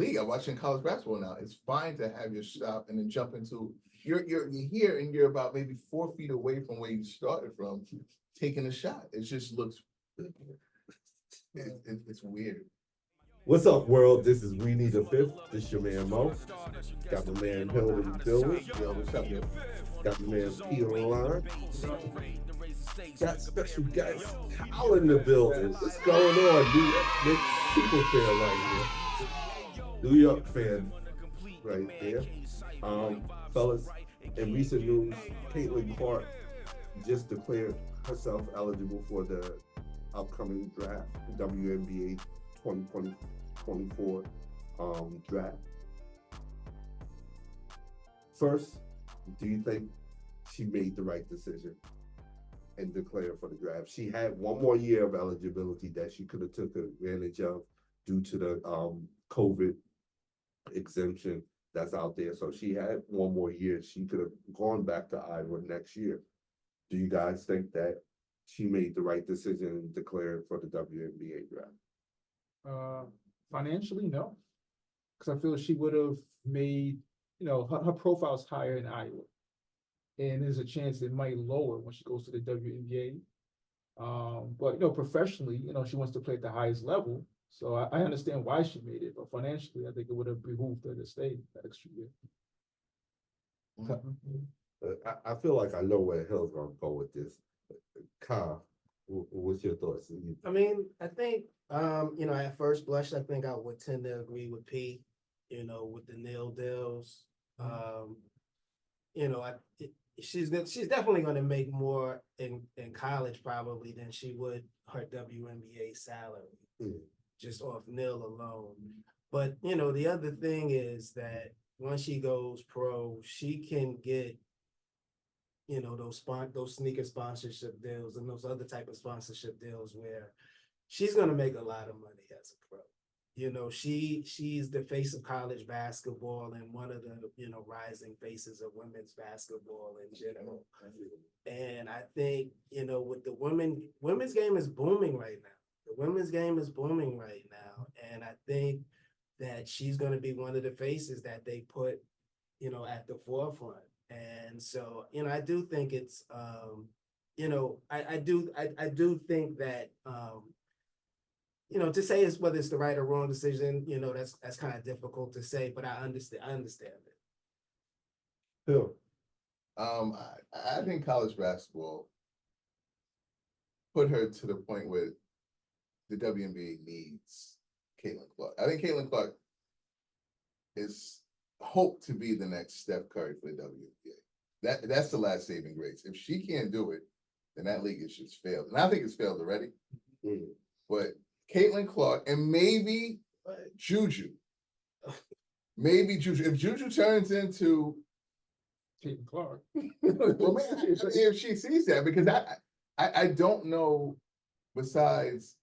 league. I'm watching college basketball now. It's fine to have your stop and then jump into you're here and you're about maybe 4 feet away from where you started from, taking a shot. It just looks it's weird. What's up, world? This is We Need a Fifth. This is your man Mo. Got my man Hill in the building. Yo, what's up, yo? Got my man P on the line. Got special guest Kyle in the building. What's going on, dude? Big super fan right here. New York fan right there. Fellas, in recent news, Caitlin Clark just declared herself eligible for the upcoming draft, WNBA 2024 draft. First, do you think she made the right decision and declared for the draft? She had one more year of eligibility that she could have took advantage of due to the COVID exemption that's out there. So she had one more year. She could have gone back to Iowa next year. Do you guys think that she made the right decision and declared for the WNBA draft? Financially, no, because I feel she would have made, her profile's higher in Iowa, and there's a chance it might lower when she goes to the WNBA. But professionally, she wants to play at the highest level, so I understand why she made it. But financially, I think it would have behooved her to stay that extra year. I feel like I know where Hill's gonna go with this. Kyle, what's your thoughts? I mean, I think, at first blush, I think I would tend to agree with P, with the nil deals. She's definitely going to make more in college probably than she would her WNBA salary, just off nil alone. But, the other thing is that once she goes pro, she can get those sneaker sponsorship deals and those other type of sponsorship deals where she's gonna make a lot of money as a pro. She's the face of college basketball and one of the rising faces of women's basketball in general. And I think with the women's game is booming right now. The women's game is booming right now, and I think that she's going to be one of the faces that they put at the forefront. And so, I do think it's, I do think that, to say whether it's the right or wrong decision, that's kind of difficult to say, but I understand it. Hill. I think college basketball put her to the point where the WNBA needs Caitlin Clark. I think Caitlin Clark is hoped to be the next Steph Curry for the WNBA. That's the last saving grace. If she can't do it, then that league has just failed. And I think it's failed already. But Caitlin Clark and maybe Juju. Maybe Juju. If Juju turns into Caitlin Clark. well, if she sees that, because I don't know, besides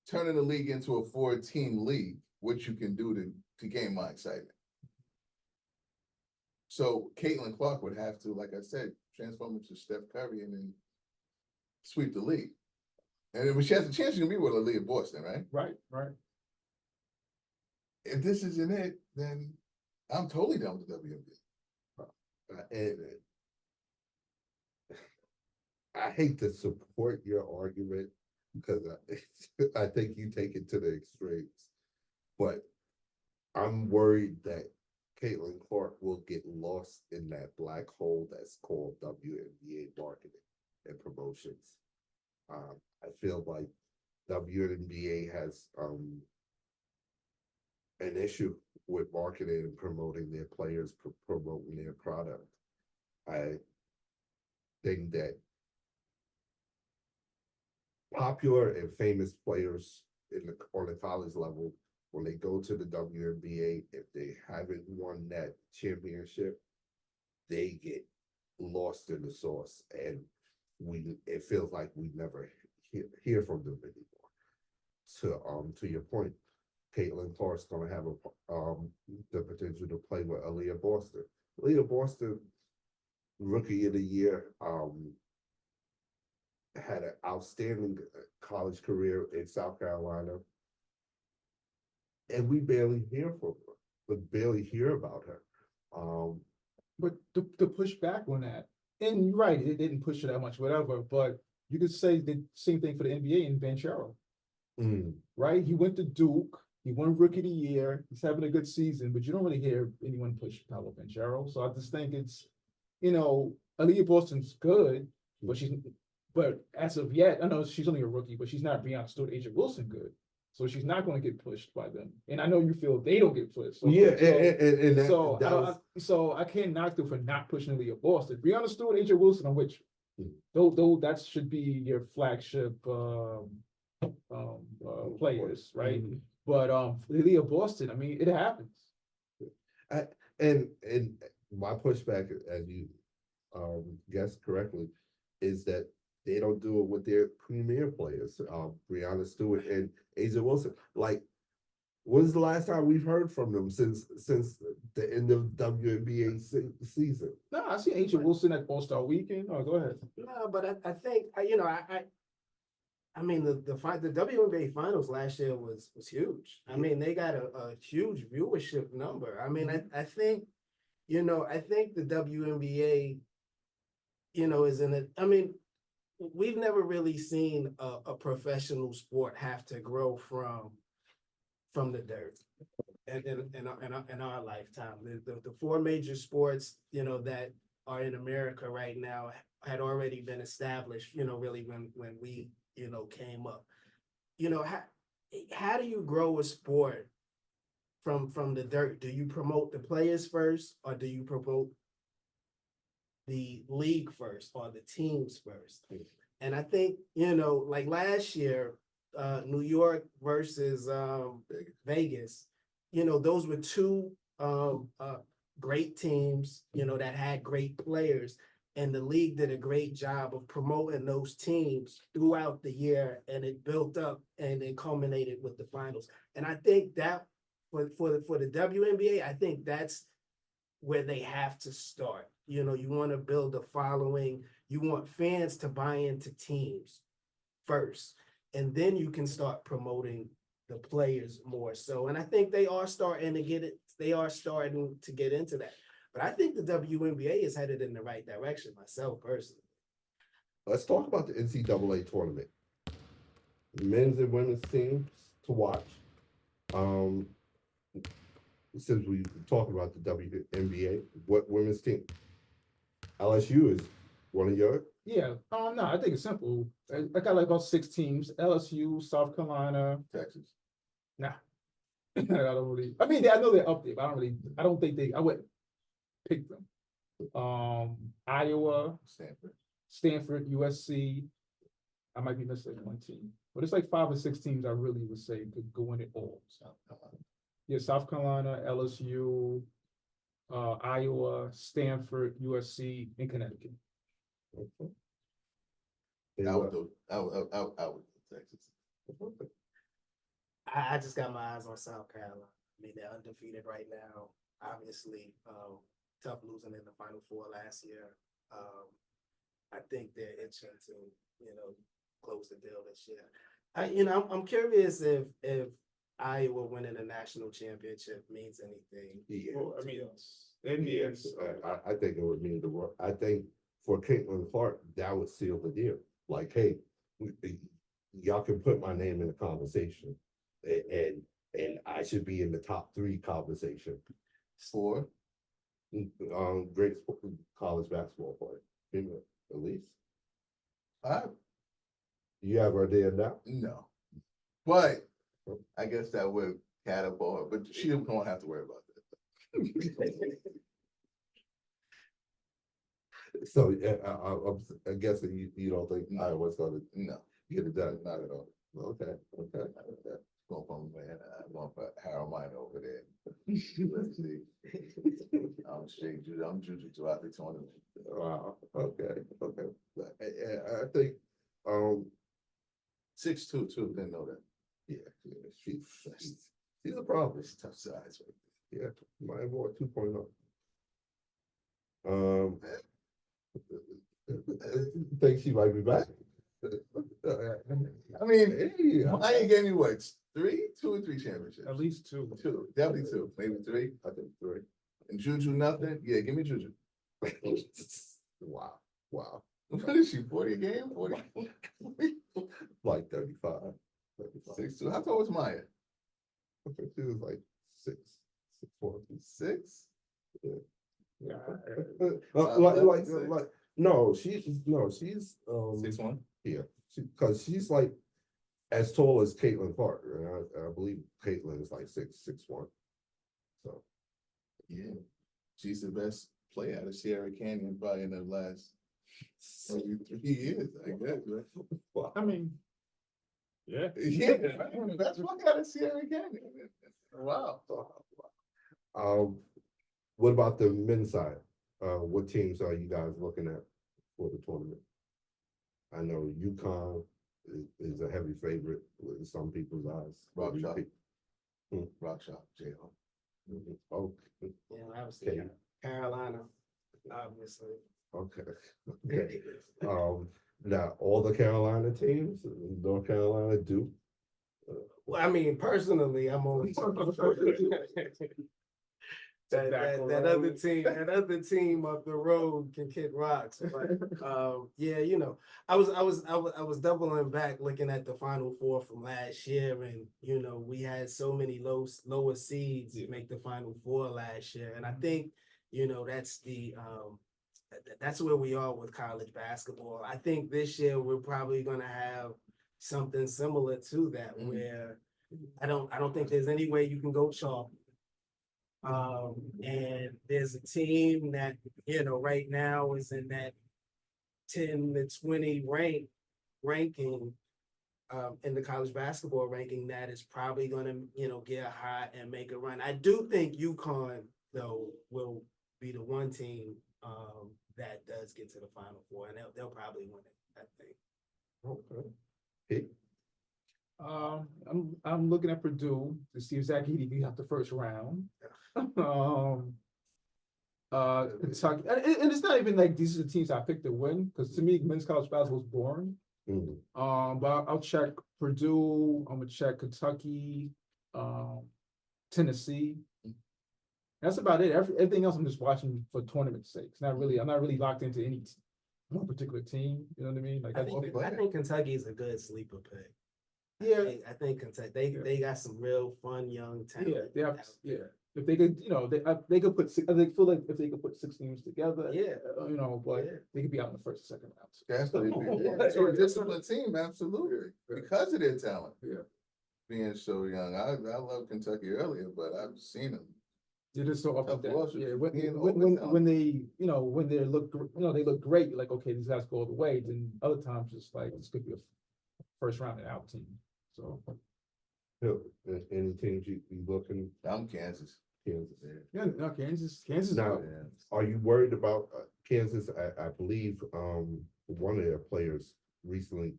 turning the league into a 4-team league, what you can do to gain my excitement. So Caitlin Clark would have to, like I said, transform into Steph Curry and then sweep the league. And if she has a chance, she can be with Aaliyah Boston, right? Right. If this isn't it, then I'm totally done with the WNBA. And I hate to support your argument because I think you take it to the extremes, but I'm worried that Caitlin Clark will get lost in that black hole that's called WNBA marketing and promotions. I feel like WNBA has an issue with marketing and promoting their players, promoting their product. I think that popular and famous players on the college level, when they go to the WNBA, if they haven't won that championship, they get lost in the sauce, and it feels like we never hear from them anymore. To your point, Caitlin Clark's going to have the potential to play with Aaliyah Boston. Aaliyah Boston, rookie of the year, had an outstanding college career in South Carolina, and we barely hear from her. but barely hear about her. But to push back on that, and you're right, it didn't push it that much, whatever, but you could say the same thing for the NBA in Banchero, Mm, right? He went to Duke, he won Rookie of the Year, he's having a good season, but you don't really hear anyone push Paolo Banchero. So I just think it's, Aaliyah Boston's good, but as of yet, I know she's only a rookie, but she's not Breonna Stewart, Asia Wilson good. So she's not going to get pushed by them. And I know you feel they don't get pushed. So, yeah, so, and so that I, was, so I can't knock them for not pushing Aaliyah Boston. Breonna Stewart, Asia Wilson, I'm with you. Mhm. Though that should be your flagship players, right? Mhm. But Aaliyah Boston, I mean, it happens. And my pushback, as you guessed correctly, is that they don't do it with their premier players, Breonna Stewart and Asia Wilson. Like, when's the last time we've heard from them since the end of WNBA season? No, I see Asia Wilson at All-Star Weekend. Oh, go ahead. No, but I think I mean the WNBA finals last year was huge. I mean they got a huge viewership number. I mean I think I think the WNBA is in it. I mean we've never really seen a professional sport have to grow from the dirt in our lifetime. The four major sports that are in America right now had already been established. Really when we came up. How do you grow a sport from the dirt? Do you promote the players first, or do you promote the league first, or the teams first? And I think like last year, New York versus Vegas, those were two great teams, that had great players. And the league did a great job of promoting those teams throughout the year, and it built up and it culminated with the finals. And I think that for the WNBA, I think that's where they have to start. You want to build a following, you want fans to buy into teams first, and then you can start promoting the players more so. And I think they are starting to get it. They are starting to get into that. But I think the WNBA is headed in the right direction myself personally. Let's talk about the NCAA tournament. Men's and women's teams to watch. Since we talked about the WNBA, what women's team? LSU is one of your. Yeah. No, I think it's simple. I got like about 6 teams: LSU, South Carolina, Texas. Nah. I don't really. I mean, I know they're up there, but I don't think I wouldn't pick them. Iowa, Stanford, USC. I might be missing one team, but it's like 5 or 6 teams I really would say could go in it all. Yeah, South Carolina, LSU, Iowa, Stanford, USC, and Connecticut. Okay. I would do Texas. I just got my eyes on South Carolina. I mean, they're undefeated right now. Obviously, tough losing in the Final Four last year. I think they're itching to, close the deal this year. I'm curious if Iowa winning a national championship means anything. Yeah. Well, I mean, yes. I think it would mean the world. I think for Caitlin Clark, that would seal the deal. Like, hey, y'all can put my name in the conversation, and I should be in the top 3 conversation. For Great college basketball player, at least. You have her there now? No, but I guess that would catapult her, but she don't have to worry about that. So I'm guessing you don't think Iowa's going to No, get it done. not at all. Okay. Going from going for Harold Minor over there. Let's see. I'm straight. I'm juju throughout the tournament. Wow. Okay. But, I think 6'2" too. Didn't know that. yeah, she's a problem. It's tough size, right? Yeah, my boy 2.0. Think she might be back? I mean, Hey, Maya gave me what, two or three championships? At least two. Two, definitely two, maybe three. I think 3. And Juju, nothing? Yeah, give me Juju. Wow, wow. What is she, 40 a game? 40? Like 35. 35. 6'2". How tall was Maya? I think she was like 6'4". 6? Yeah. No, she's 6'1"? yeah, because she's like as tall as Caitlin Clark, and I believe Caitlin is like 6'1". So Yeah. She's the best player out of Sierra Canyon probably in the last maybe 3 years, I guess, right? wow. I mean, yeah. Yeah, that's what out of Sierra Canyon. Wow. What about the men's side? What teams are you guys looking at for the tournament? I know UConn is a heavy favorite in some people's eyes. Rock Shop. Hmm. Rock Shop, J.O. Oh, Yeah, obviously, Okay. Carolina, obviously. okay. Okay. Now all the Carolina teams, North Carolina, Duke. Well, I mean, personally, I'm always. That other team up the road can kick rocks. But yeah, you know, I was doubling back looking at the Final Four from last year, and you know, we had so many lower seeds make the Final Four last year, and I think you know that's where we are with college basketball. I think this year we're probably gonna have something similar to that, where I don't think there's any way you can go chalk. And there's a team that, you know, right now is in that 10 to 20 ranking in the college basketball ranking that is probably going to, you know, get hot and make a run. I do think UConn, though, will be the one team that does get to the Final Four, and they'll probably win it, I think. Okay. Hey, I'm looking at Purdue to see if Zach Edey beat out the first round. Kentucky, and it's not even like these are the teams I picked to win, because to me, men's college basketball was boring. But I'll check Purdue. I'm gonna check Kentucky, Tennessee. That's about it. Everything else I'm just watching for tournament sake. I'm not really locked into any one particular team. You know what I mean? Like I think Kentucky is a good sleeper pick. Yeah, I think Kentucky they got some real fun young talent. yeah. If they could, you know, they could put six. I feel like if they could put 6 teams together, you know, but they could be out in the first or second round. That's what it is. So a disciplined team, absolutely, because of their talent. Yeah, being so young. I love Kentucky earlier, but I've seen them. it is so up and Tough down. losses, Yeah, being when they, you know, when they look, you know, they look great. You're like, okay, these guys go all the way. Then other times, it's like this could be a first round and out team. So any teams you looking? I'm Kansas. Kansas. yeah, no, Kansas. Now, are you worried about Kansas? I believe one of their players recently,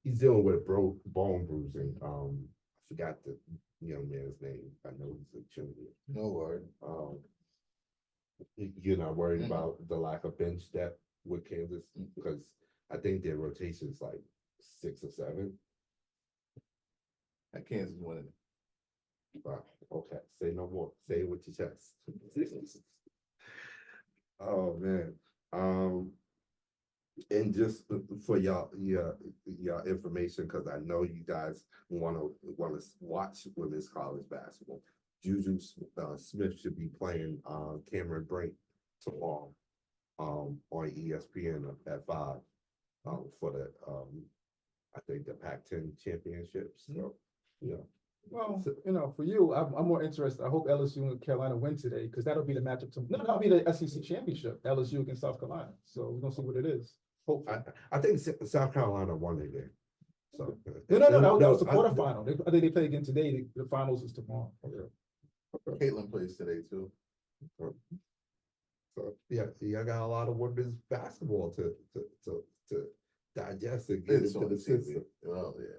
he's dealing with bone bruising. I forgot the young man's name. I know he's a junior. No word. You're not worried about the lack of bench depth with Kansas, because I think their rotation is like 6 or 7. Kansas winning. Wow. Okay. Say no more. Say it with your chest. Oh man. And just for y'all information, because I know you guys want to watch women's college basketball. Juju Smith should be playing Cameron Brink tomorrow on ESPN at 5 for the I think the Pac-10 championships. So yeah. Well, you know, for you, I'm more interested. I hope LSU and Carolina win today, because that'll be the matchup. That'll be the SEC championship. LSU against South Carolina. So we're gonna see what it is. Hopefully. I think South Carolina won their game. So No, that was the quarterfinal. I think they play again today. The finals is tomorrow. Okay. Caitlin plays today too. So yeah, I got a lot of women's basketball to digest and get It's into on the TV. system. Oh yeah.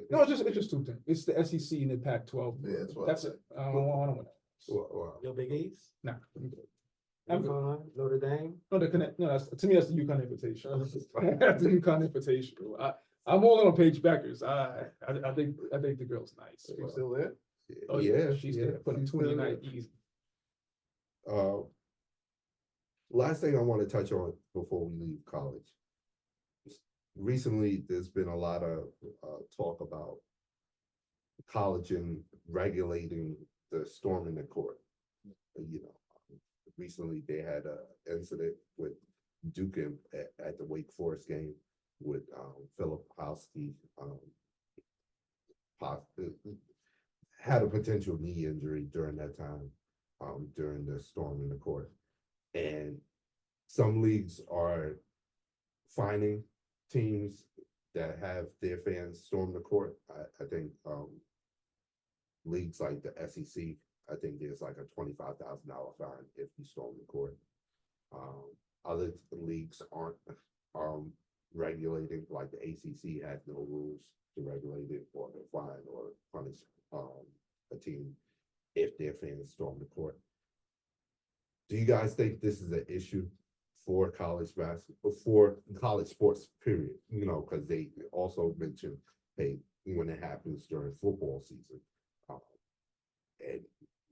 No, it's just 2 things. It's the SEC and the Pac-12. Yeah, that's what That's it. I don't want to win. Wow. No Big East, Nah, I'm good. UConn, Notre Dame. No, to me, that's the UConn invitation. That's the UConn invitation. I'm all in on Paige Beckers. I think the girl's nice. Is he still there? Oh yeah, she's there. Put up she's 20 a still night easy. there. Last thing I want to touch on before we leave college. Recently, there's been a lot of talk about college and regulating the storming the court. You know, recently they had an incident with Duke at the Wake Forest game with Philip Howski, had a potential knee injury during that time, during the storm in the court. And some leagues are fining teams that have their fans storm the court. I think leagues like the SEC, I think there's like a $25,000 fine if you storm the court. Other leagues aren't regulating, like the ACC has no rules to regulate it or to fine or punish a team if their fans storm the court. Do you guys think this is an issue for college basketball, for college sports, period? You know, because they also mentioned, hey, when it happens during football season, and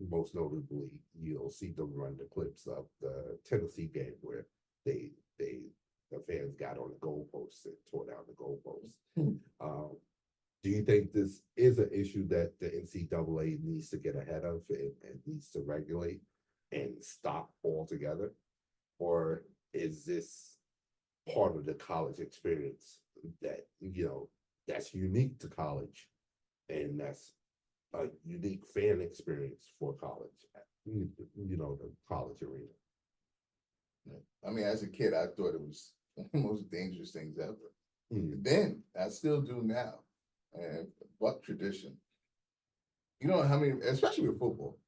most notably, you'll see them run the clips of the Tennessee game where the fans got on the goalposts and tore down the goalposts. Do you think this is an issue that the NCAA needs to get ahead of and needs to regulate and stop altogether? Or is this part of the college experience that, you know, that's unique to college and that's a unique fan experience for college, you know, the college arena? I mean, as a kid, I thought it was one of the most dangerous things ever. Mm. Then I still do now. And what tradition? You know how many, especially with football.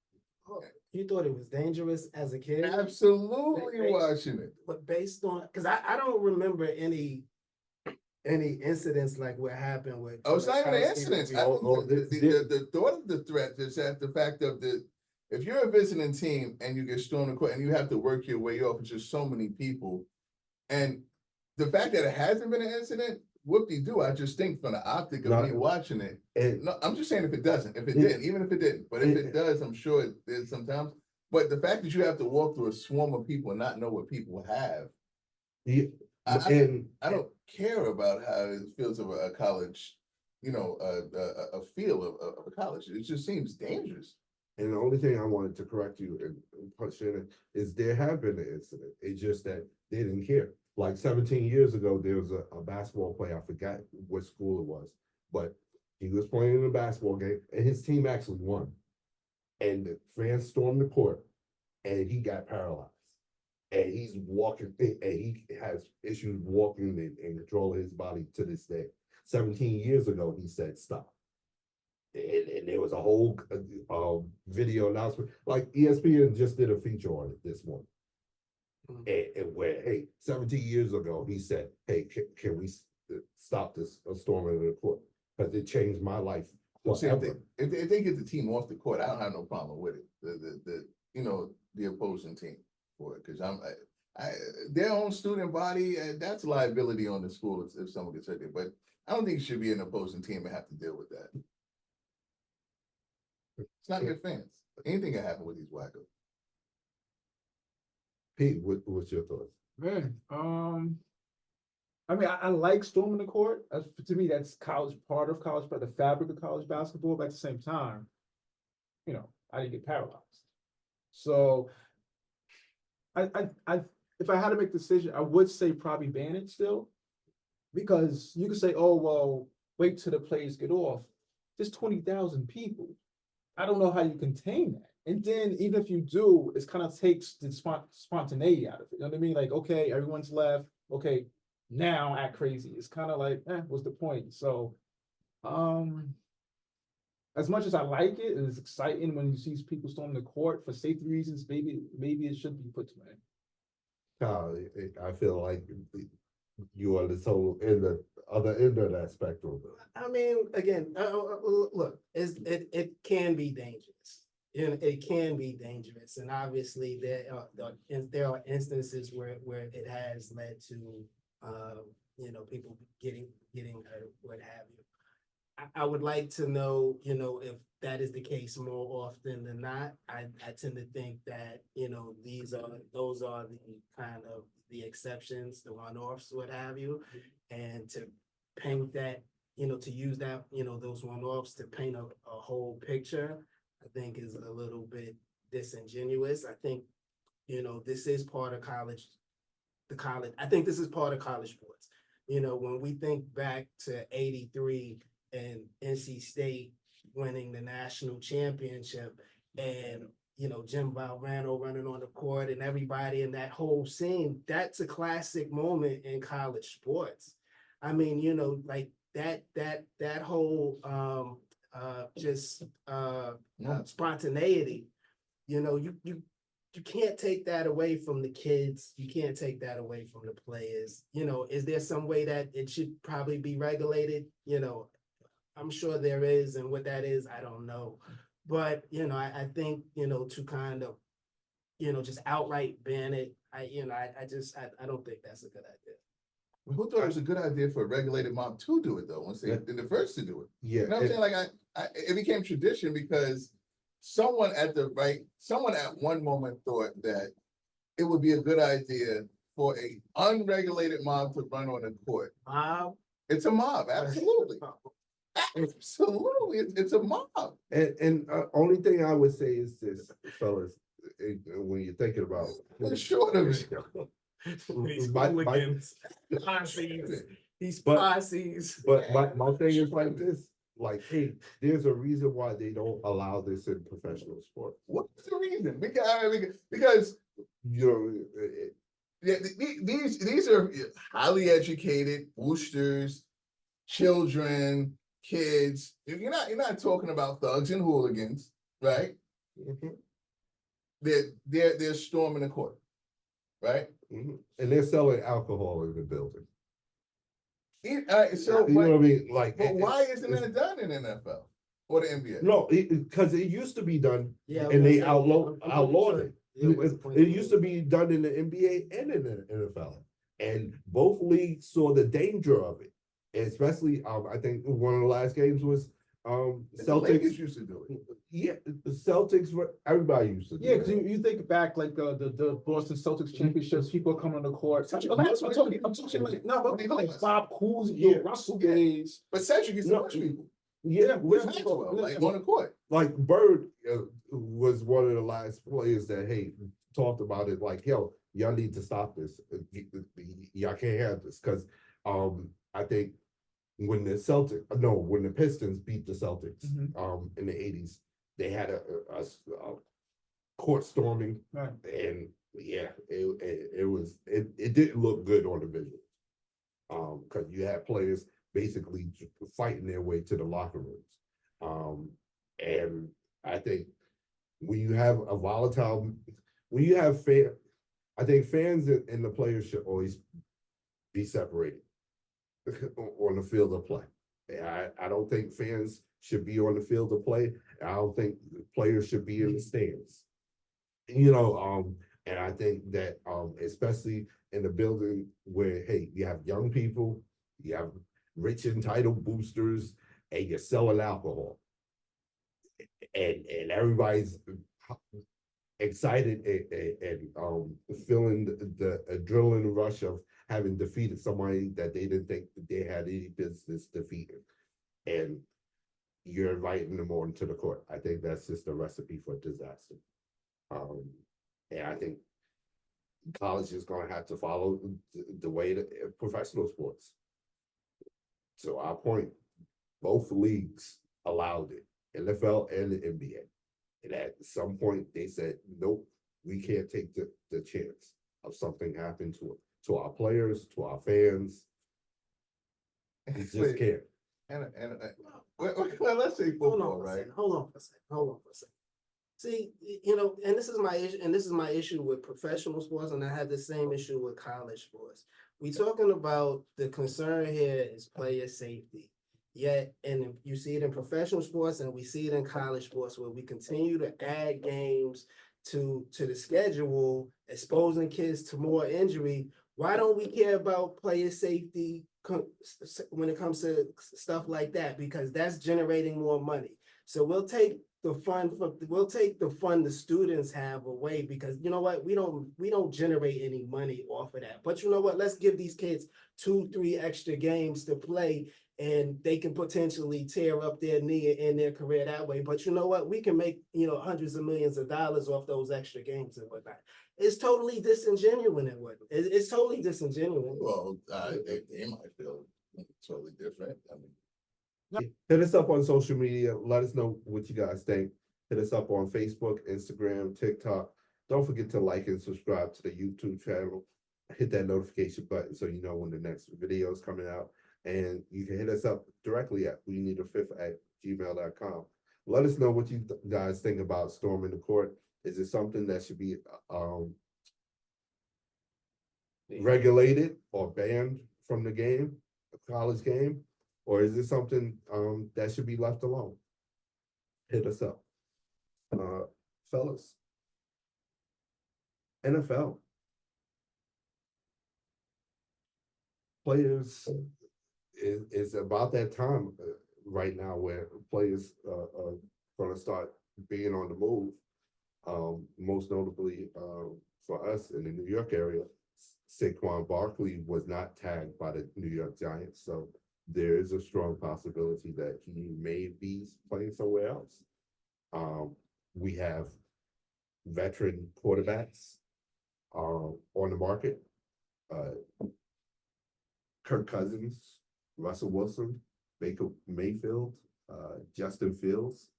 You thought it was dangerous as a kid? Absolutely They- watching it. But based on, because I don't remember any incidents like what happened with. Oh, it's not even an Kowski incident. with- I think the thought of the threat is that the fact of if you're a visiting team and you get stormed in court and you have to work your way off, it's just so many people. And the fact that it hasn't been an incident, whoop-de-doo, I just think from the optic of me watching it. And No, I'm just saying if it doesn't, if it didn't, even if it didn't, but if it does, I'm sure it did sometimes. But the fact that you have to walk through a swarm of people and not know what people have, I don't care about how it feels of a college, you know, a feel of a college. It just seems dangerous. And the only thing I wanted to correct you and punch in is there have been an incident. It's just that they didn't care. Like 17 years ago, there was a basketball player, I forgot what school it was, but he was playing in a basketball game and his team actually won. And the fans stormed the court and he got paralyzed. And he's walking, and he has issues walking and controlling his body to this day. 17 years ago, he said stop. And there was a whole video announcement, like ESPN just did a feature on it this morning. And where, hey, 17 years ago, he said, hey, can we stop this storming of the court? Because it changed my life forever. If they get the team off the court, I don't have no problem with it. The opposing team for it, because their own student body, that's liability on the school if someone gets hurt there. But I don't think it should be an opposing team and have to deal with that. It's not good fans. Anything can happen with these wackos. Pete, what's your thoughts? Man, I mean, I like storming the court. To me, that's part of college, but the fabric of college basketball. But at the same time, you know, I didn't get paralyzed. So, if I had to make a decision, I would say probably ban it still, because you could say, oh well, wait till the players get off. There's 20,000 people. I don't know how you contain that. And then even if you do, it kind of takes the spontaneity out of it. You know what I mean? Like, okay, everyone's left. Okay, now act crazy. It's kind of like, what's the point? So, as much as I like it, and it's exciting when you see people storming the court for safety reasons, maybe it should be put to an end. I feel like you are the other end of that spectrum. I mean, again, look, it can be dangerous. It can be dangerous, and obviously there are instances where it has led to people getting hurt, what have you. I would like to know, if that is the case more often than not. I tend to think that, those are the kind of the exceptions, the one-offs, what have you. And to paint that, to use that, those one-offs to paint a whole picture, I think is a little bit disingenuous. I think, this is part of I think this is part of college sports. When we think back to '83 and NC State winning the national championship and, Jim Valvano running on the court and everybody in that whole scene, that's a classic moment in college sports. I mean, like that whole spontaneity, you can't take that away from the kids. You can't take that away from the players. Is there some way that it should probably be regulated? I'm sure there is, and what that is, I don't know. But, I think, to kind of, just outright ban it, I don't think that's a good idea. Who thought it was a good idea for a regulated mob to do it though, once they're the first to do it? Yeah. You know what I'm saying? Like it became tradition because someone at one moment thought that it would be a good idea for a unregulated mob to run on a court. It's a mob, absolutely. Absolutely, it's a mob. And only thing I would say is this, fellas, when you're thinking about Short of it. These My- hooligans, posses, these But- posses. But my thing is like this, like, hey, there's a reason why they don't allow this in professional sport. What's the reason? Because You know, these are highly educated boosters, children, kids. You're not talking about thugs and hooligans, right? mhm, They're storming the court, right? mhm. And they're selling alcohol in the building. So, You know what I mean? Like, but why isn't that done in NFL or the NBA? No, because it used to be done, Yeah, and they I'm outlawed it. Yeah, what's the point It of used to be done in the NBA and in the NFL, and both leagues saw the danger of it. Especially, I think one of the last games was The Lakers Celtics. used to do it. Yeah, the Celtics were everybody used to do Yeah, because that. you think back like the Boston Celtics championships, people coming on the court. I'm talking like like Bob Cousy, Yeah. Russell Yeah. days. But Cedric used to No. push people. Yeah, With Maxwell, like on the court. like Bird was one of the last players that talked about it. Like, yo, y'all need to stop this. Y'all can't have this because I think when the Pistons beat the Celtics in the '80s, they had a court storming, Right. and yeah, it didn't look good on the visual, because you had players basically fighting their way to the locker rooms, and I think when you have a volatile, when you have I think fans and the players should always be separated on the field of play. I don't think fans should be on the field of play. I don't think players should be in the stands. And I think that especially in the building where, hey, you have young people, you have rich entitled boosters, and you're selling alcohol. And everybody's excited and feeling the adrenaline rush of having defeated somebody that they didn't think that they had any business defeating. And you're inviting them on to the court. I think that's just a recipe for disaster. And I think college is going to have to follow the way that professional sports. So our point, both leagues allowed it, NFL and the NBA. And at some point they said, nope, we can't take the chance of something happening to our players, to our fans. We just can't. Well, let's say football, right? Hold on for a second. See, and this is my issue, and this is my issue with professional sports, and I had the same issue with college sports. We talking about the concern here is player safety. Yet, and you see it in professional sports, and we see it in college sports, where we continue to add games to the schedule, exposing kids to more injury. Why don't we care about player safety when it comes to stuff like that, because that's generating more money. So we'll take the fund the students have away, because you know what, we don't generate any money off of that. But you know what, let's give these kids 2-3 extra games to play, and they can potentially tear up their knee in their career that way. But you know what, we can make, hundreds of millions of dollars off those extra games and whatnot. It's totally disingenuous and whatnot. It's totally disingenuous. Well, they might feel totally different. I mean, Hit us up on social media. Let us know what you guys think. Hit us up on Facebook, Instagram, TikTok. Don't forget to like and subscribe to the YouTube channel. Hit that notification button so you know when the next video is coming out. And you can hit us up directly at weneedafifth@gmail.com. Let us know what you guys think about storming the court. Is it something that should be regulated or banned from the game, a college game? Or is it something that should be left alone? Hit us up. Fellas. NFL. Players is about that time right now where players are going to start being on the move. Most notably for us in the New York area, Saquon Barkley was not tagged by the New York Giants, so there is a strong possibility that he may be playing somewhere else. We have veteran quarterbacks on the market. Kirk Cousins, Russell Wilson, Baker Mayfield, Justin Fields,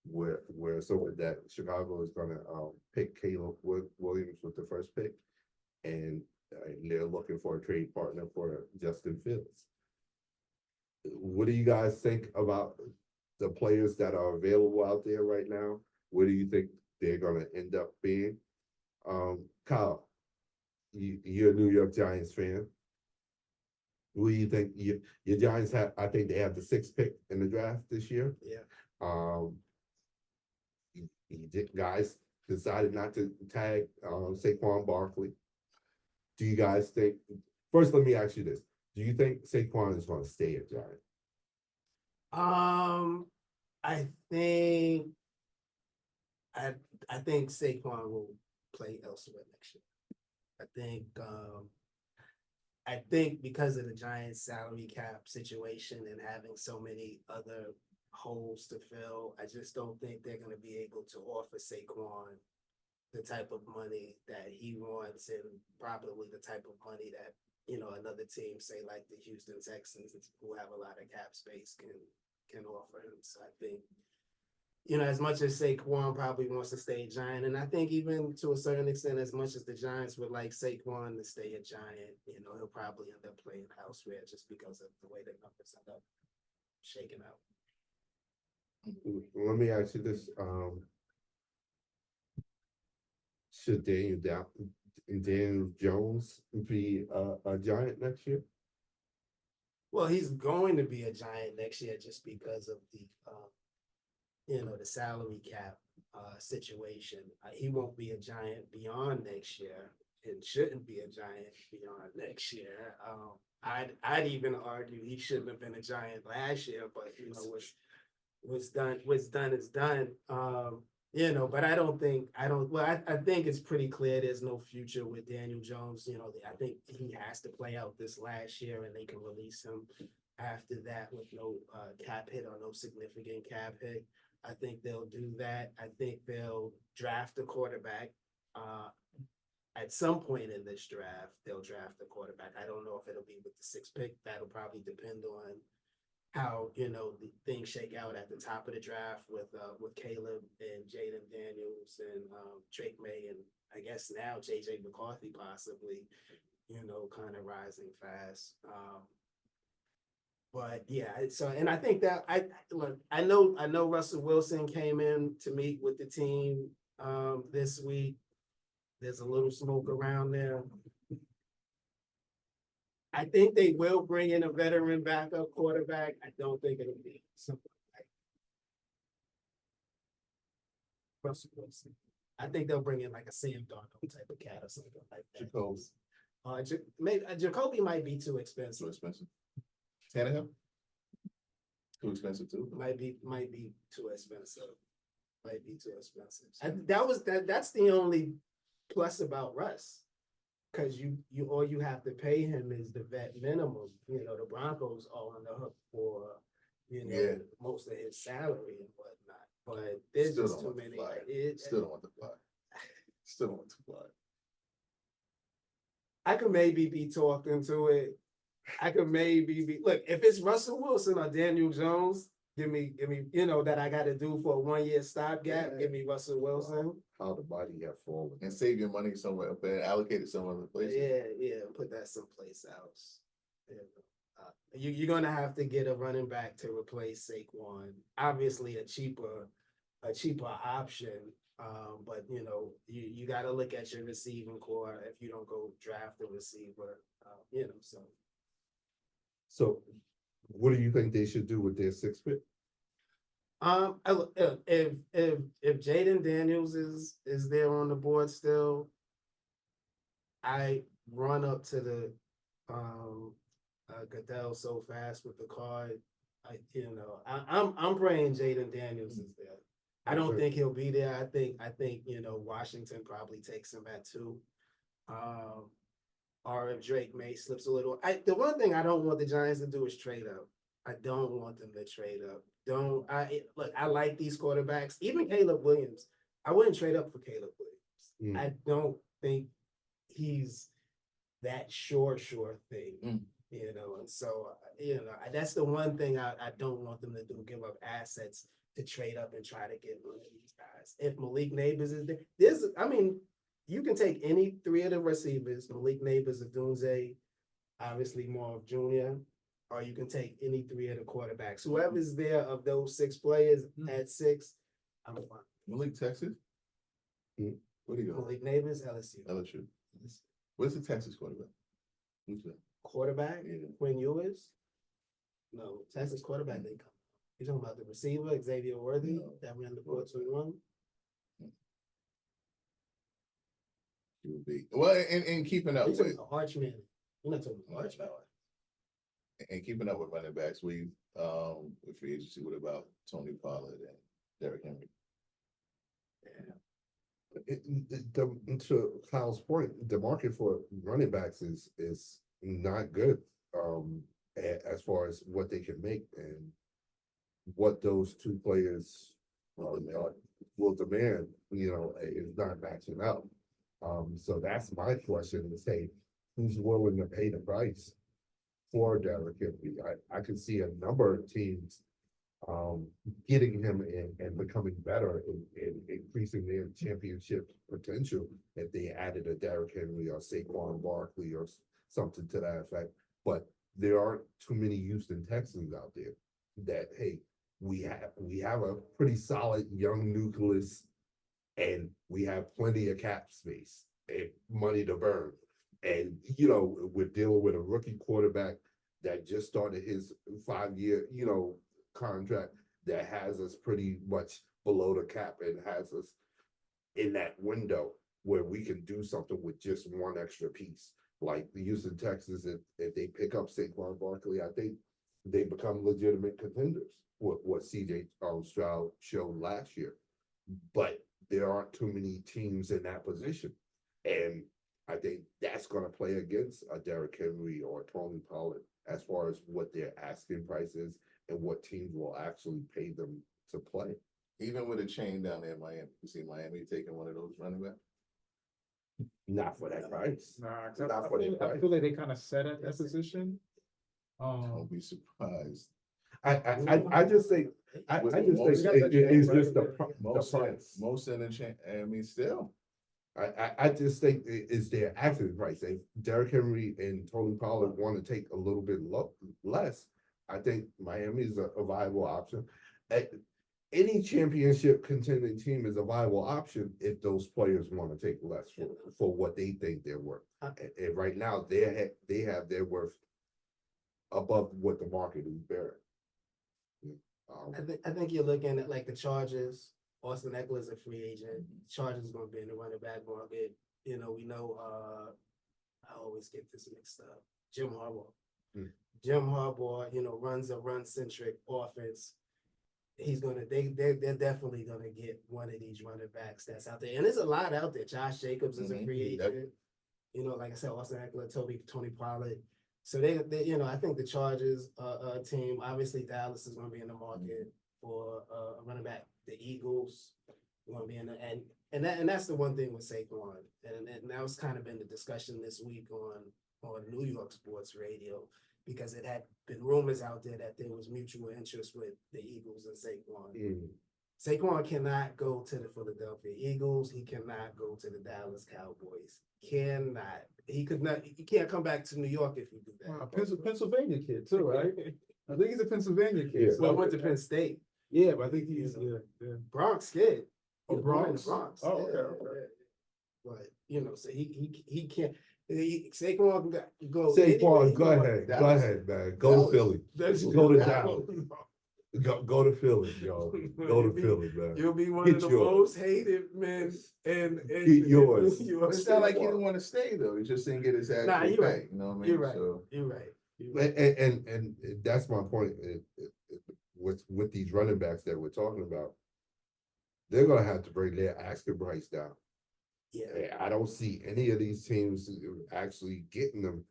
where so that Chicago is going to pick Caleb Williams with the first pick, and they're looking for a trade partner for Justin Fields. What do you guys think about the players that are available out there right now? Where do you think they're going to end up being? Kyle, you're a New York Giants fan. Who do you think your Giants have? I think they have the 6th pick in the draft this year. Yeah. Guys decided not to tag Saquon Barkley. Do you guys think? First, let me ask you this: do you think Saquon is going to stay a Giant? I think Saquon will play elsewhere next year. I think because of the Giants' salary cap situation and having so many other holes to fill, I just don't think they're going to be able to offer Saquon the type of money that he wants, and probably the type of money that another team, say like the Houston Texans, who have a lot of cap space, can offer him. So I think, as much as Saquon probably wants to stay a Giant, and I think even to a certain extent, as much as the Giants would like Saquon to stay a Giant, he'll probably end up playing elsewhere just because of the way the numbers end up shaking out. Let me ask you this: should Daniel Jones be a Giant next year? Well, he's going to be a Giant next year just because of the the salary cap situation. He won't be a Giant beyond next year, and shouldn't be a Giant beyond next year. I'd even argue he shouldn't have been a Giant last year, but what's done is done. But I think it's pretty clear there's no future with Daniel Jones. I think he has to play out this last year, and they can release him after that with no cap hit or no significant cap hit. I think they'll do that. I think they'll draft a quarterback. At some point in this draft, they'll draft a quarterback. I don't know if it'll be with the 6th pick. That'll probably depend on how the things shake out at the top of the draft with Caleb and Jaden Daniels and Drake May, and I guess now JJ McCarthy possibly, kind of rising fast. But yeah, and I think that I know Russell Wilson came in to meet with the team this week. There's a little smoke around there. I think they will bring in a veteran backup quarterback. I don't think it'll be something like Russell Wilson. I think they'll bring in like a Sam Darnold type of cat or something like that. Jacoby. Jacoby might be too expensive. So expensive. Tannehill? Too expensive too? Might be too expensive. Might be too expensive. That's the only plus about Russ. Cause you all you have to pay him is the vet minimum. You know, the Broncos are on the hook for, Yeah. most of his salary and whatnot. But there's Still just don't too want the many. fly. Still don't want the fly. Still don't want the fly. I could maybe be talking to it. I could maybe be look, if it's Russell Wilson or Daniel Jones, give me, that I gotta do for a 1 year stopgap, Yeah. give me Russell Wilson. How the body have fallen. And save your money somewhere up there, allocate it somewhere in the place. Yeah, put that someplace else. You're gonna have to get a running back to replace Saquon. Obviously, a cheaper option. But you got to look at your receiving core if you don't go draft a receiver. So what do you think they should do with their sixth pick? If Jaden Daniels is there on the board still, I run up to the Goodell so fast with the card. I'm praying Jaden Daniels is there. I don't think he'll be there. I think Washington probably takes him at 2. Or if Drake May slips a little. The one thing I don't want the Giants to do is trade up. I don't want them to trade up. I like these quarterbacks. Even Caleb Williams. I wouldn't trade up for Caleb Williams. I don't think he's that sure thing. And so that's the one thing I don't want them to do, give up assets to trade up and try to get one of these guys. If Malik Neighbors is there, you can take any 3 of the receivers, Malik Neighbors, Wnba, obviously Marv Jr., or you can take any 3 of the quarterbacks. Whoever's there of those 6 players at 6, I'm fine. Malik, Texas? What do you got? Malik Neighbors, LSU. LSU. Where's the Texas quarterback? Who's that? Quarterback? Yeah. Quinn Ewers? No, Texas quarterback didn't come. You talking about the receiver, Xavier Worthy, that ran the 4-2-1? He would be well, and keeping up You talking with about Archman? You're not talking about Archman. and keeping up with running backs. With free agency, what about Tony Pollard and Derrick Henry? To Kyle's point, the market for running backs is not good as far as what they can make and what those 2 players will demand, is not matching up. So that's my question is, hey, who's willing to pay the price for Derrick Henry? I can see a number of teams getting him and becoming better and increasing their championship potential if they added a Derrick Henry or Saquon Barkley or something to that effect. But there aren't too many Houston Texans out there that, hey, we have a pretty solid young nucleus and we have plenty of cap space and money to burn. And, we're dealing with a rookie quarterback that just started his 5-year, contract that has us pretty much below the cap and has us in that window where we can do something with just one extra piece. Like the Houston Texans, if they pick up Saquon Barkley, I think they become legitimate contenders. What CJ Stroud showed last year. But there aren't too many teams in that position. And I think that's going to play against a Derrick Henry or Tony Pollard as far as what their asking price is and what teams will actually pay them to play. Even with a chain down there in Miami, you see Miami taking one of those running backs? Not for that price. Nah, Not for that I price. feel like they kind of set at that position. Don't be surprised. I just think it's just the price. Most in the chain. Still. I just think it's their asking price. If Derrick Henry and Tony Pollard want to take a little bit less, I think Miami is a viable option. Any championship contending team is a viable option if those players want to take less for what they think they're worth. And right now, they have their worth above what the market is bearing. I think you're looking at like the Chargers. Austin Eckler is a free agent. Chargers is going to be in the running back market. We know. I always get this mixed up. Jim Harbaugh. Mm. Jim Harbaugh, runs a run-centric offense. They're definitely gonna get one of these running backs that's out there. And there's a lot out there. Josh Jacobs is a free Yep. agent. Like I said, Austin Eckler, Tony Pollard. So they I think the Chargers team, obviously Dallas is gonna be in the market for a running back. The Eagles are gonna be in the and that's the one thing with Saquon. And that was kind of been the discussion this week on New York sports radio, because it had been rumors out there that there was mutual interest with the Eagles and Saquon. Mm. Saquon cannot go to the Philadelphia Eagles. He cannot go to the Dallas Cowboys. Cannot. He could not. He can't come back to New York if you do that. Pennsylvania kid too, right? I think he's a Pennsylvania kid. Yeah. Well, went to Penn State. Yeah, but I think he's Bronx kid. Oh, He was born in Bronx? the Bronx. Oh, Yeah, okay, okay. yeah. But so he can't. Saquon can go. Saquon, go anywhere. ahead, go Dallas. ahead, man. Go to Dallas. Philly. That's Go to Dallas. Dallas. Go to Philly, yo. Go to Philly, man. You'll be one Get of the yours. most hated men in Get yours. But it's not like he didn't want to stay though. He just didn't get his actual Nah, pay. you're right. You know what I mean? You're right. So, You're right. You're right. And that's my point. With these running backs that we're talking about, they're gonna have to bring their asking price down. Yeah. I don't see any of these teams actually getting them.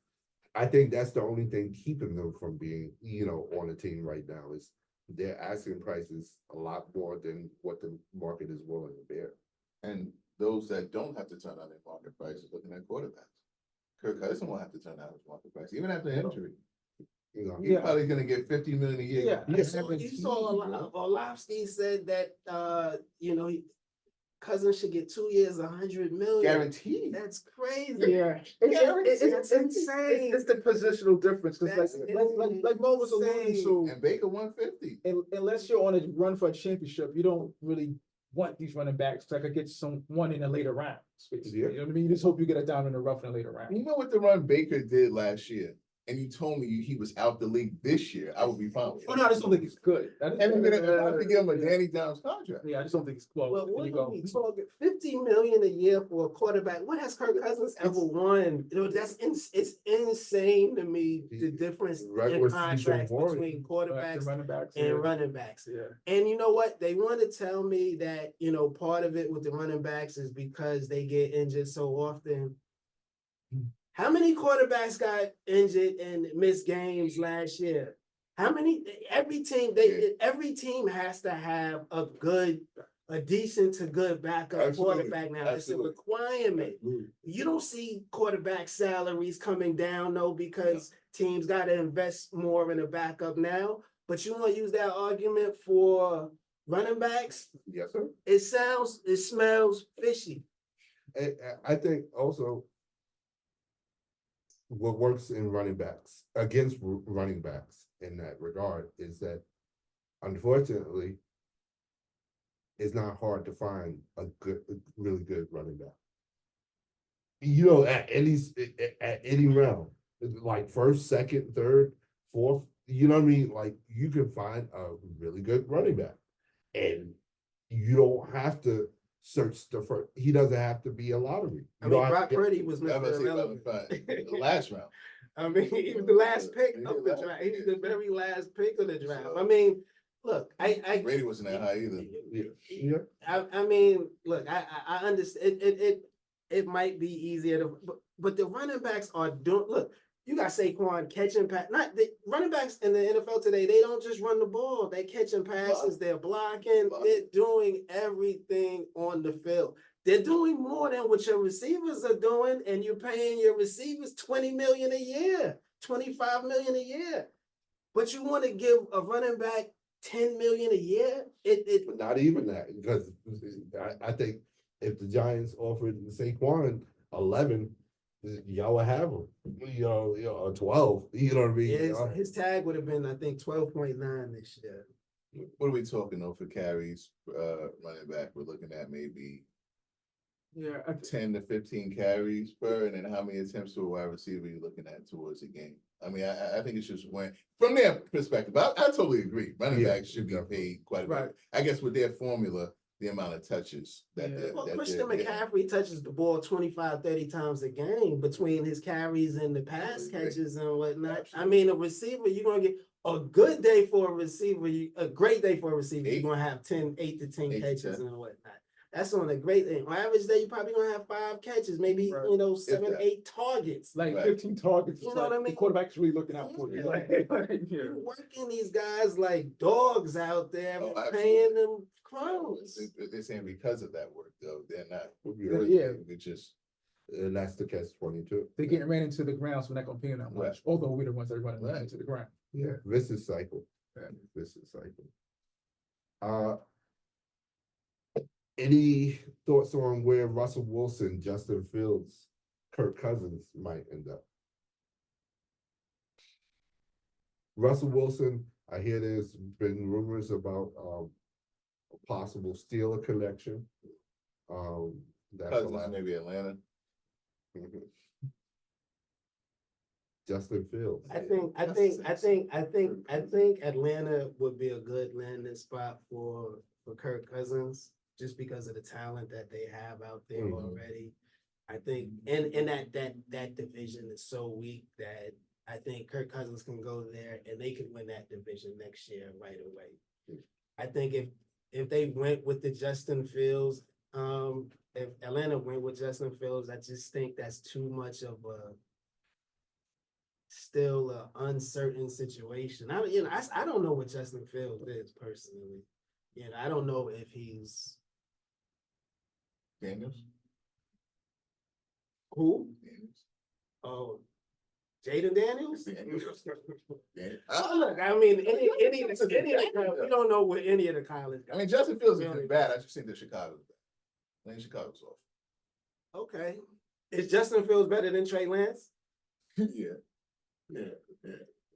I think that's the only thing keeping them from being, on the team right now is their asking price is a lot more than what the market is willing to bear. and those that don't have to turn on their market price is looking at quarterbacks. Kirk Cousins won't have to turn out his market price, even after injury. He's Yeah. probably gonna get 50 million a year. Yeah. You saw Orlovsky said that Cousins should get 2 years, 100 million. Guaranteed. That's crazy. Yeah, That's insane. It's the positional difference because That's like Mo was alluding insane. to, And Baker 150. unless you're on a run for a championship, you don't really want these running backs to get someone in the later rounds. Basically. Yeah. You know what I mean? You just hope you get it down in the rough in the later round. You know what the run Baker did last year? And you told me he was out the league this year, I would be fine with it. Oh no, I just don't think he's good. And you're gonna have to give him a Danny Downs contract. Yeah, I just don't think he's close. Well, There what you are go. we talking? 50 million a year for a quarterback. What has Kirk Cousins ever won? It's insane to me, the difference Regular in season contracts awards. between The quarterbacks running backs. and running backs. Yeah. And you know what? They want to tell me that, part of it with the running backs is because they get injured so often. How many quarterbacks got injured and missed games last year? How many? Every team has to have a decent to good backup Absolutely. quarterback now. Absolutely. It's a requirement. You don't see quarterback salaries coming down though, because teams got to invest more in a backup now. But you want to use that argument for running backs? Yes, sir. It smells fishy. I think also what works in running backs against running backs in that regard is that unfortunately it's not hard to find a really good running back. At any round, like first, second, third, fourth, you know what I mean? Like you can find a really good running back and you don't have to search the first. He doesn't have to be a lottery. I mean, Brock Purdy was I was Mr. about to Irrelevant. say, the last round. I mean, he was the last pick Yeah, of the last draft. pick, He was the yeah. very last pick of the draft. So- I mean, look, I Brady wasn't that high either. Yeah. I mean, look, I understand it might be easier to, but the running backs are doing. Look, you got Saquon catching pass. Not the running backs in the NFL today. They don't just run the ball. They catching passes. They're blocking. They're doing everything on the field. They're doing more than what your receivers are doing, and you're paying your receivers $20 million a year, $25 million a year. But you want to give a running back $10 million a year? Not even that, because I think if the Giants offered Saquon 11, y'all would have him. Or 12. You know what I mean? His tag would have been, I think, 12.9 this year. What are we talking though for carries, running back? We're looking at maybe Yeah, 10 to 15 carries per, and then how many attempts to a wide receiver you're looking at towards a game? I mean, I think it's just when, from their perspective, I totally agree. Running Yeah, backs should be definitely. paid quite a bit. Right. I guess with their formula, the amount of touches that Yeah. they're. Well, that Christian they're getting. McCaffrey touches the ball 25, 30 times a game between his carries and the pass Absolutely. catches and whatnot. Absolutely. I mean, a receiver, you're gonna get a good day for a receiver, a great day for a receiver, Eight. you're gonna have 8 to 10 8 to catches 10. and whatnot. That's on a great day. On average day, you're probably gonna have 5 catches, maybe, Right. you know, 7, that. 8 targets. Like Right. 15 targets. You It's know like what I the mean? quarterback's really looking out for you. Yeah. Like, yeah. You're working these guys like dogs out there Oh, and paying them They- crumbs. They're saying because of that work, though, they're not. Yeah. It's just, And that's the catch-22. They're getting ran into the ground, so we're not gonna pay them that much. Right. Although we're the ones that are running Right. into the ground. Yeah, vicious cycle. Yeah. Vicious cycle. Any thoughts on where Russell Wilson, Justin Fields, Kirk Cousins might end up? Russell Wilson, I hear there's been rumors about a possible Steeler connection. That's a Cousins, lot. maybe Atlanta. Mhm. Justin Fields. I think Atlanta would be a good landing spot for Kirk Cousins, just because of the talent that they have out there Mhm. already. I think, and that division is so weak that I think Kirk Cousins can go there and they could win that division next year right away. I think if they went with the Justin Fields, if Atlanta went with Justin Fields, I just think that's too much of a still an uncertain situation. I don't know what Justin Fields is personally. I don't know if he's Daniels. who. Daniels. Oh, Jaden Daniels. Daniels. Oh, look, I mean, any of the, we don't know what any of the college guys. I mean, Justin Fields Really? isn't bad. I just think that Chicago's bad. I think Chicago's off. Okay, is Justin Fields better than Trey Lance? Yeah.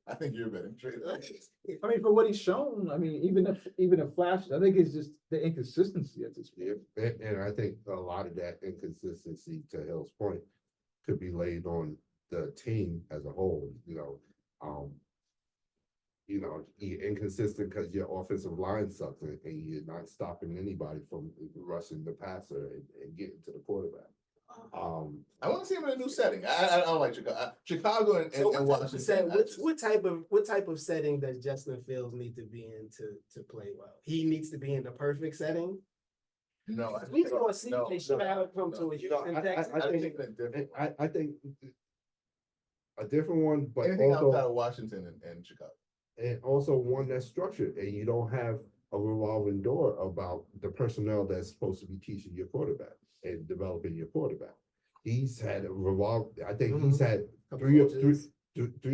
I think you're better. I mean, for what he's shown, I mean, even if flashes, I think it's just the inconsistency at this point. Yeah, and I think a lot of that inconsistency, to Hill's point, could be laid on the team as a whole. You're inconsistent because your offensive line sucks and you're not stopping anybody from rushing the passer and getting to the quarterback. I want to see him in a new setting. I don't like Chicago. Chicago and Washington. What type of setting does Justin Fields need to be in to play well? He needs to be in the perfect setting. No, We saw CJ Stroud come to a Houston Texans. I think a different one, but anything outside also of Washington and Chicago. and also one that's structured, and you don't have a revolving door about the personnel that's supposed to be teaching your quarterback and developing your quarterback. He's had I think he's had three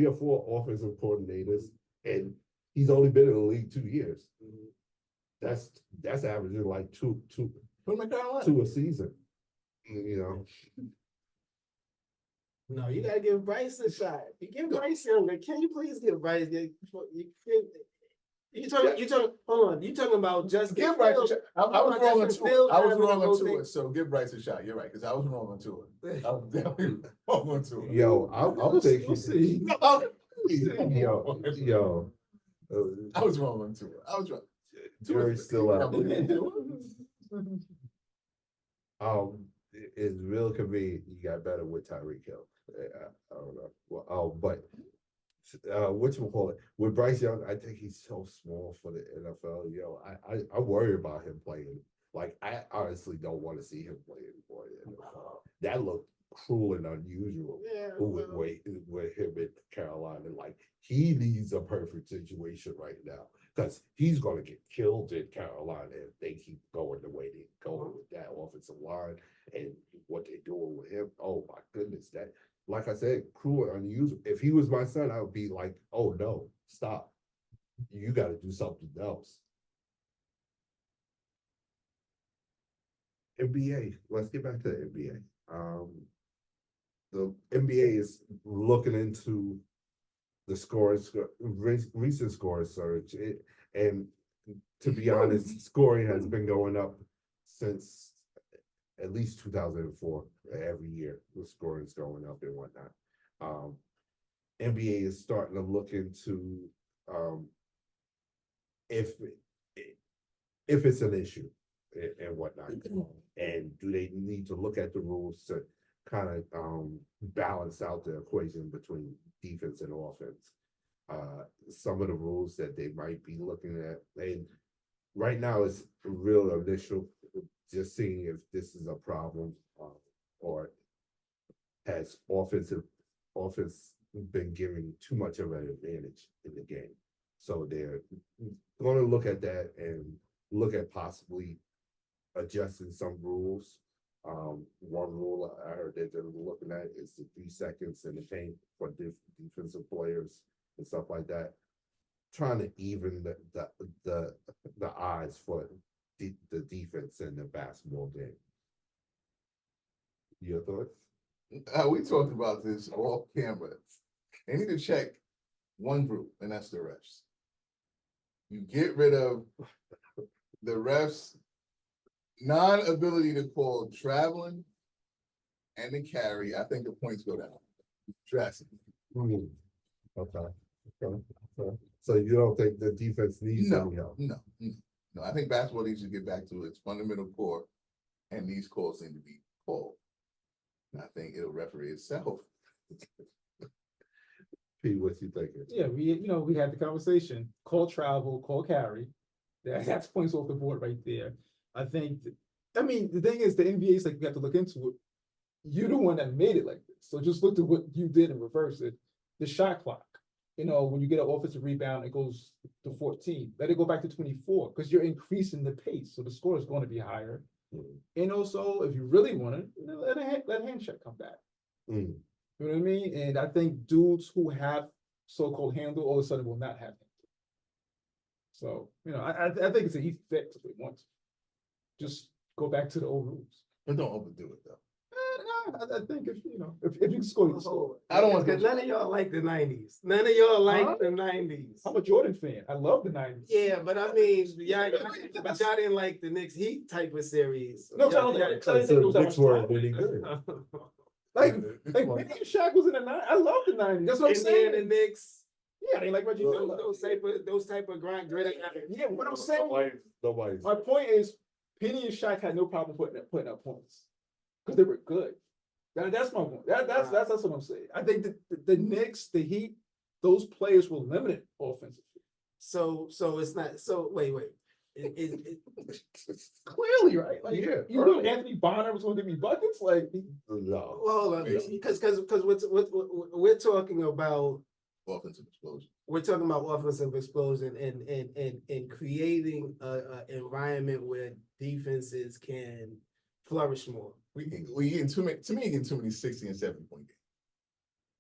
or four offensive coordinators, and he's only been in the league 2 years. That's averaging like two a season. No, you gotta give Bryce a shot. You give Bryce younger. Can you please give Bryce? You talking? Hold on. You talking about just Give Bryce a shot. I was wrong on Tua. I was wrong on Tua, so give Bryce a shot. You're right, because I was wrong on Tua. I was definitely wrong on Tua. Yo, I'm thinking. We'll see. Yo. I was wrong on Tua. I was wrong. Jury's still out. Tua. It's real convenient. You got better with Tyreek Hill. I don't know. Well, but whatchamacallit, with Bryce Young, I think he's so small for the NFL. Yo, I worry about him playing. Like, I honestly don't want to see him play anymore in the NFL. That looked cruel and unusual. Yeah, With him in Carolina, like he needs a perfect situation right now because he's going to get killed in Carolina if they keep going the way they're going with that offensive line and what they're doing with him. Oh my goodness, that, like I said, cruel and unusual. If he was my son, I would be like, oh no, stop. You got to do something else. NBA. Let's get back to the NBA. The NBA is looking into the recent score surge, and to be honest, scoring has been going up since at least 2004. Every year, the scoring is going up and whatnot. NBA is starting to look into if it's an issue. and whatnot. And do they need to look at the rules to kind of balance out the equation between defense and offense? Some of the rules that they might be looking at, and right now it's real initial, just seeing if this is a problem, or has offense been giving too much of an advantage in the game. So they're going to look at that and look at possibly adjusting some rules. One rule I heard that they're looking at is the 3 seconds in the paint for defensive players and stuff like that. Trying to even the odds for the defense in the basketball game. Your thoughts? We talked about this off camera. They need to check one group, and that's the refs. You get rid of the refs' non-ability to call traveling and the carry. I think the points go down drastically. Okay. So you don't think the defense needs any help? No. I think basketball needs to get back to its fundamental core, and these calls need to be called. And I think it'll referee itself. Pete, what you thinking? Yeah, we had the conversation, call travel, call carry. That's points off the board right there. I think, the thing is, the NBA is like, you have to look into it. You're the one that made it like this. So just look at what you did and reverse it. The shot clock, when you get an offensive rebound, it goes to 14. Let it go back to 24 because you're increasing the pace. So the score is going to be higher. And also, if you really want it, let hand check come back. You know what I mean? And I think dudes who have so-called handle all of a sudden will not have handle. So, I think it's an easy fix if they want to. Just go back to the old rules. But don't overdo it though. I think if you score, you score. I don't want because none of y'all like the 90s. None of y'all like the 90s. I'm a Jordan fan. I love the 90s. Yeah, but y'all didn't like the Knicks Heat type of series. No, The Knicks weren't really good. Like maybe Shaq was in the 90s. I love the 90s. That's what I'm saying. The Knicks. Yeah, they like Reggie Miller. Those type of grind. Yeah, what I'm saying. Nobody's. My point is, Penny and Shaq had no problem putting up points because they were good. That's my point. That's what I'm saying. I think the Knicks, the Heat, those players were limited offensively. So it's not. So wait. Clearly, right? Like, Yeah, you knew Anthony Bonner was going to give me buckets. Like, No. well, hold on, because we're talking about Offensive explosion. We're talking about offensive explosion and creating a environment where defenses can flourish more. We getting too many. To me, getting too many 60 and 70 point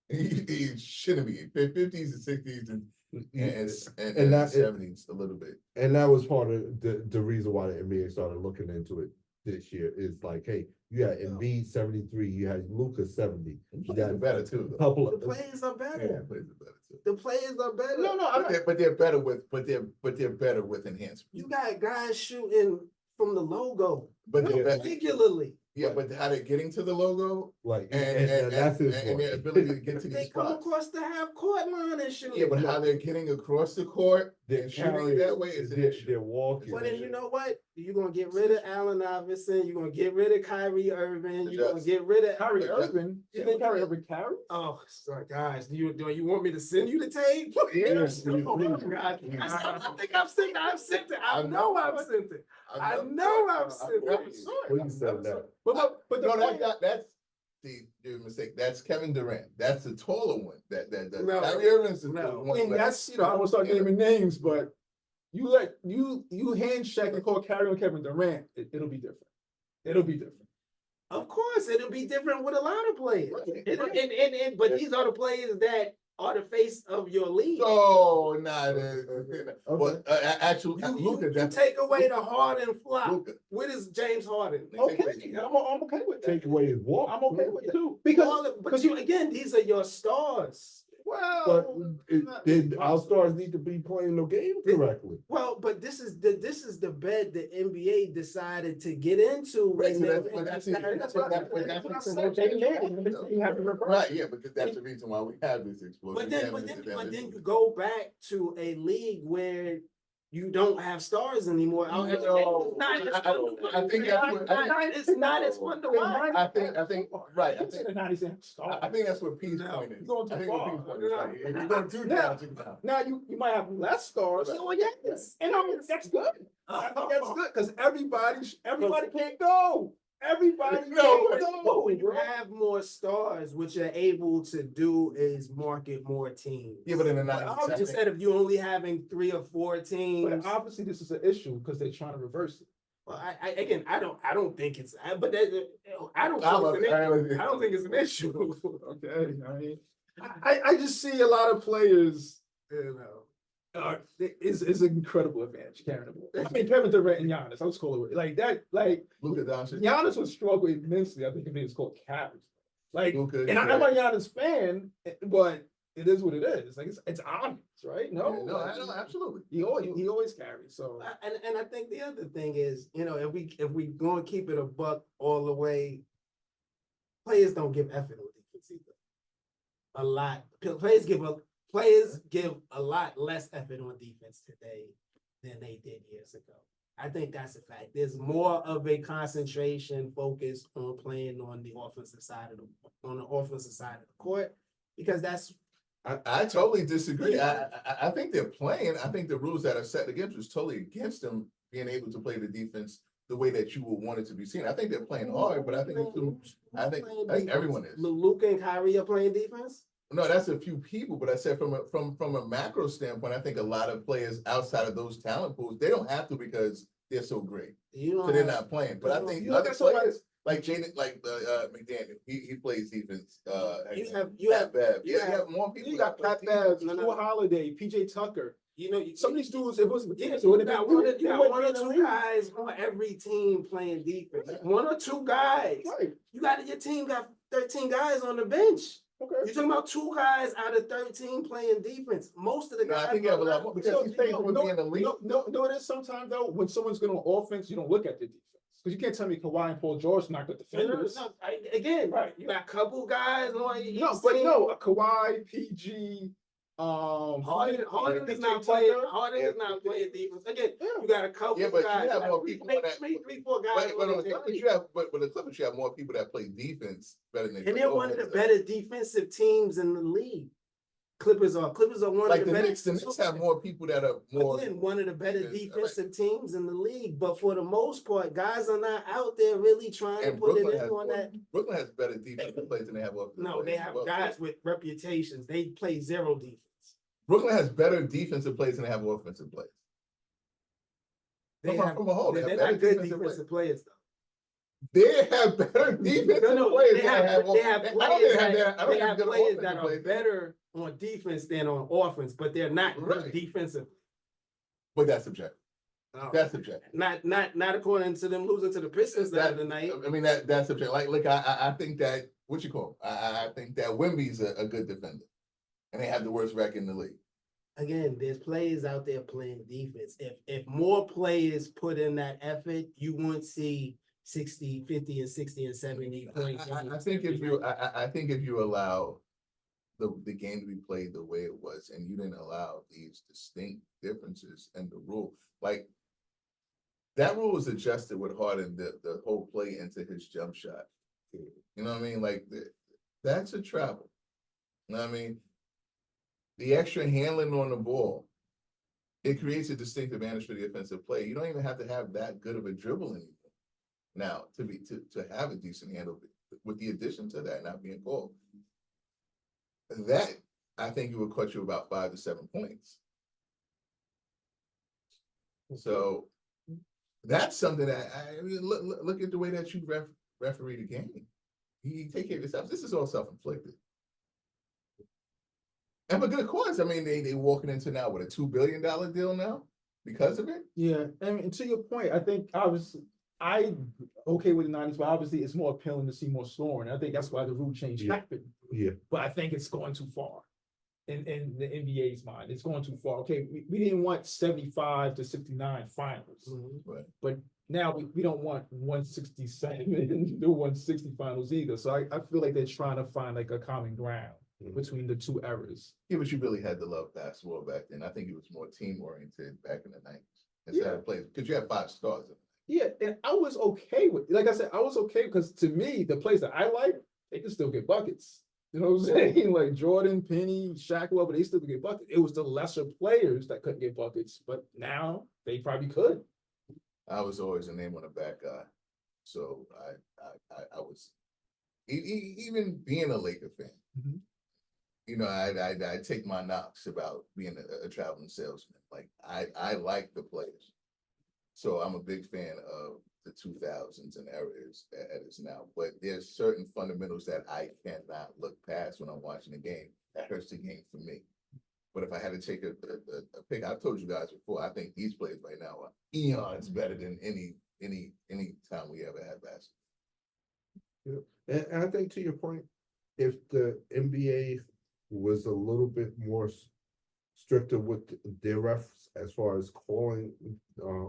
games. It shouldn't be 50s and 60s and 70s a little bit. And that was part of the reason why the NBA started looking into it this year. Is like, hey, you had Embiid 73, you had Luka 70. You got better too. a couple The of players are better. Yeah, players are better too. The players are better. no, But they're better with enhancements. You got guys shooting from the logo But they're better. regularly. Yeah, but how they're getting to the logo like and that's his their point. ability to get to They these come spots. across the half court line and shoot. Yeah, but how they're getting across the court They're and shooting carrying that way is an issue. They're walking. But then you know what? You're gonna get rid of Allen Iverson. You're gonna get rid of Kyrie Irving. You're gonna get rid of Kyrie Irving. You think Kyrie Irving carries? Oh, sorry, guys. Do you want me to send you the tape? Yes, Oh, please. God. I think I've sent it. I've sent it. I know I've sent it. I know I've sent it. Please send that. But the No, point, that's the mistake. That's Kevin Durant. That's the taller one. No. Kyrie Irving's the No. one. and that's, I don't want to start naming names, but you handshake and call Kyrie and Kevin Durant, it'll be different. It'll be different. Of course, it'll be different with a lot of players. Right. But these are the players that are the face of your league. Oh, nah. But actually, You Luka, take away the Harden flop. Luka. What is James Harden? Okay, I'm okay with that. Take away his walk. I'm okay with it too. But you again, these are your stars. But Well, then our stars need to be playing the game correctly. Well, but this is the bed the NBA decided to get into. Right, so when that's they- what I'm saying. You have to reverse. Right, yeah, because that's the reason why we have this explosion. But then you go back to a league where you don't have stars anymore. No, I think it's not as fun to watch. I think, right, I I think, the nineties have stars. I think that's what P's No, point is. you're going too I think what far. P's point is, like, if you're going too down, too down. Now you might have less stars. Oh, yes. And that's good. I think that's good because everybody can't go. Everybody No, can't But go. when you bro. have more stars, what you're able to do is market more teams. Yeah, but in the But 90s, I think- Instead of you only having 3 or 4 teams. But obviously this is an issue because they're trying to reverse it. Well, I don't think it's, but I don't. I think it's an love it. issue. I don't think it's an issue. Okay, I mean, I just see a lot of players, You know. is an incredible advantage carrying the ball. I mean, Kevin Durant and Giannis, I'll just call it like that. Like Luka Doncic. Giannis would struggle immensely. I think if it was called carries. Like, Luka, and I'm a Giannis fan, but it is what it is. Like it's obvious, right? No, No, absolutely. he always carries. So And I think the other thing is, if we going to keep it a buck all the way, players don't give effort on defense either. A lot. Players give a lot less effort on defense today than they did years ago. I think that's a fact. There's more of a concentration focus on playing on the offensive side of the court, because that's I totally disagree. I think they're playing. I think the rules that are set against was totally against them being able to play the defense the way that you would want it to be seen. I think they're playing hard, but I think everyone is. Luka and Kyrie are playing defense. No, that's a few people, but I said from a macro standpoint, I think a lot of players outside of those talent pools, they don't have to because they're so great. So they're not playing. But I think other players like Jaden, like McDaniel, he plays defense. You have more people. you got Pat Bev, Drew Holiday, PJ Tucker. Some of these dudes, it wasn't. You got one or two guys on every team playing defense. 1 or 2 guys. Right. Your team got 13 guys on the bench. Okay. You're talking about 2 guys out of 13 playing defense. Most of the guys. I think you have a lot more because he's facing with being the lead. No, it is sometimes though, when someone's good on offense, you don't look at the defense. Because you can't tell me Kawhi and Paul George not good defenders. Again, right. You got a couple guys on each But Kawhi, PG, Harden is not playing. Harden is not playing defense. Again, you got a couple Yeah, but guys. you have more people on that. 3, 4 guys. But on the Clippers, you have, but the Clippers, you have more people that play defense better than. And they're one of the better defensive teams in the league. Clippers are one like of the the better. Knicks have more people that are more. Again, one of the better defense, defensive teams in the league. But for the most part, guys are not out there really trying to And put Brooklyn it in has on more. that. Brooklyn has better defensive players than they have offensive. No, they players have as well. guys with reputations. They play zero defense. Brooklyn has better defensive players than they have offensive players. They're Not good defensive players though. They have better defensive players. They have players that are better on defense than on offense, but they're not good defensive. But that's subjective. That's subjective. Not according to them losing to the Pistons the other night. I mean that's subjective. Like I think that I think that Wemby's a good defender, and they have the worst record in the league. Again, there's players out there playing defense. If more players put in that effort, you won't see 60, 50, and 60 and 70 points. I think if you allow the game to be played the way it was, and you didn't allow these distinct differences in the rule, like that rule was adjusted with Harden, the whole play into his jump shot. You know what I mean? Like that's a travel. You know what I mean? The extra handling on the ball, it creates a distinct advantage for the offensive play. You don't even have to have that good of a dribble anymore now to have a decent handle, with the addition to that not being called. That I think it would cost you about 5 to 7 points. So that's something that I mean. Look at the way that you referee the game. You take care of yourself. This is all self-inflicted. And for good cause. I mean, they walking into now with a $2 billion deal now because of it. Yeah, and to your point, I think I okay with the 90s, but obviously it's more appealing to see more scoring. I think that's why the rule change happened. Yeah. But I think it's going too far in the NBA's mind. It's going too far. Okay, we didn't want 75 to 69 finals, Right. but now we don't want 167 and the 160 finals either. So I feel like they're trying to find like a common ground. between the two eras. Yeah, but you really had to love basketball back then. I think it was more team oriented back in the 90s instead of players, because you had 5 stars. Yeah, and I was okay with, like I said, I was okay because to me, the players that I like, they can still get buckets. You know what I'm saying? Like Jordan, Penny, Shaq, whoever, they still could get buckets. It was the lesser players that couldn't get buckets, but now they probably could. I was always a name on the back guy, so I was even being a Laker fan. Mhm. You know, I take my knocks about being a traveling salesman. Like I like the players, so I'm a big fan of the 2000s and eras as now. But there's certain fundamentals that I cannot look past when I'm watching a game. That hurts the game for me. But if I had to take a pick, I've told you guys before, I think these players right now are eons better than any time we ever had basketball. And I think to your point, if the NBA was a little bit more stricter with their refs as far as calling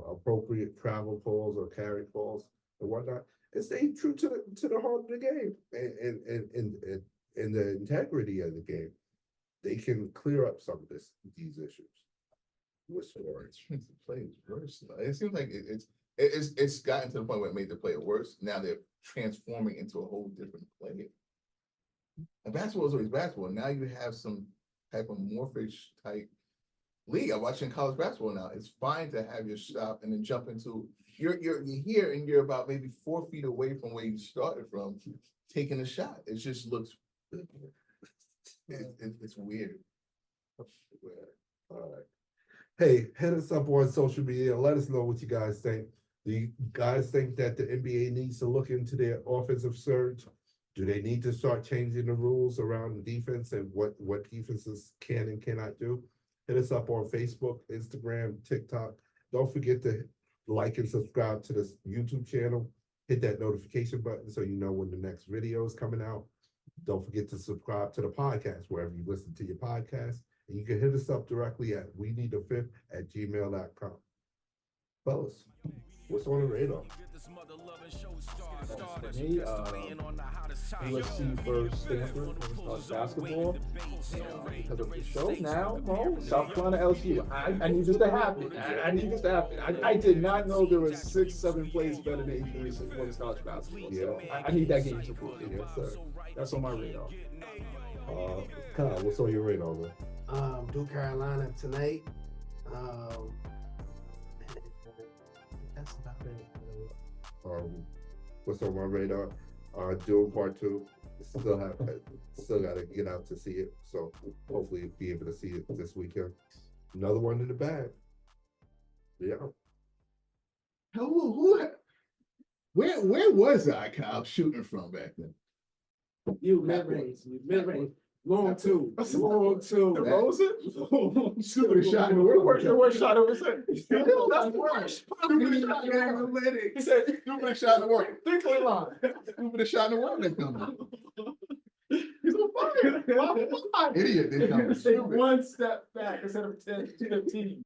appropriate travel calls or carry calls and whatnot, and stay true to the heart of the game and the integrity of the game, they can clear up some of these issues. With sports. The play is worse. It seems like it's gotten to the point where it made the player worse. Now they're transforming into a whole different player. And basketball is always basketball. Now you have some type of morphish type league. I'm watching college basketball now. It's fine to have your stop and then jump into you're here and you're about maybe 4 feet away from where you started from, taking a shot. It just looks it's weird. All right. Hey, hit us up on social media. Let us know what you guys think. Do you guys think that the NBA needs to look into their offensive surge? Do they need to start changing the rules around defense and what defenses can and cannot do? Hit us up on Facebook, Instagram, TikTok. Don't forget to like and subscribe to this YouTube channel. Hit that notification button so you know when the next video is coming out. Don't forget to subscribe to the podcast wherever you listen to your podcast. And you can hit us up directly at weneedafifth@gmail.com. Fellas, what's on the radar? For me, USC versus Stanford college basketball. Because of the show now, South Carolina LSU. I need this to happen. I need this to happen. I did not know there were 6-7 plays better than 8 in women's college basketball. So I need that game to prove it. Yes, sir. That's on my radar. Kyle, what's on your radar, man? Duke Carolina tonight. That's about it. What's on my radar? Doing part 2. Still gotta get out to see it. So hopefully be able to see it this weekend. Another one in the bag. Yeah. Where was I, Kyle, shooting from back then? You mid-range. Long two. The Rosen? Stupidest shot in the world. Worst shot ever said. That's worse. Stupidest shot in analytics. He said, stupidest shot in the world. 3-point line. Stupidest shot in the world. They come. He's on fire. Idiot. They come. Take one step back instead of 10, 15.